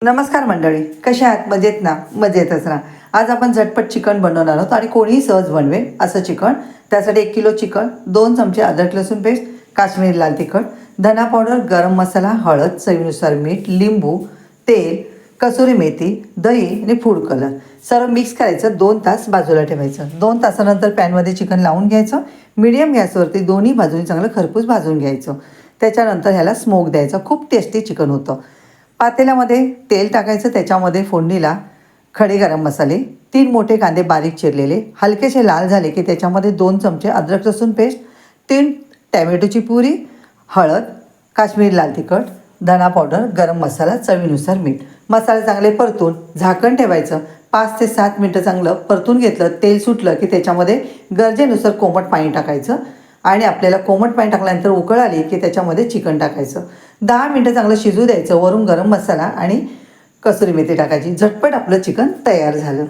नमस्कार मंडळी, कशा आहात? मजेत ना? मजेतच राहा. आज आपण झटपट चिकन बनवणार आहोत आणि कोणीही सहज बनवेल असं चिकन. त्यासाठी 1 किलो चिकन, 2 चमचे अद्रक लसूण पेस्ट, काश्मीरी लाल तिखट, धना पावडर, गरम मसाला, हळद, चवीनुसार मीठ, लिंबू, तेल, कसुरी मेथी, दही आणि फूड कलर सर्व मिक्स करायचं. 2 तास बाजूला ठेवायचं. 2 तासानंतर पॅनमध्ये चिकन लावून घ्यायचं. मीडियम गॅसवरती दोन्ही बाजूनी चांगलं खरपूस भाजून घ्यायचं. त्याच्यानंतर ह्याला स्मोक द्यायचा. खूप टेस्टी चिकन होतं. पातेल्यामध्ये तेल टाकायचं. त्याच्यामध्ये फोडणीला खडे गरम मसाले, 3 मोठे कांदे बारीक चिरलेले, हलकेसे लाल झाले की त्याच्यामध्ये 2 चमचे अद्रक लसूण पेस्ट, 3 टॅमॅटोची प्युरी, हळद, काश्मीरी लाल तिखट, धना पावडर, गरम मसाला, चवीनुसार मीठ. मसाले चांगले परतून झाकण ठेवायचं. 5 ते 7 मिनटं चांगलं परतून घेतलं. तेल सुटलं की त्याच्यामध्ये गरजेनुसार कोमट पाणी टाकायचं आणि आपल्याला कोमट पाणी टाकल्यानंतर उकळ आली की त्याच्यामध्ये चिकन टाकायचं. 10 मिनटं चांगलं शिजू द्यायचं. वरून गरम मसाला आणि कसुरी मेथी टाकायची. झटपट आपलं चिकन तयार झालं.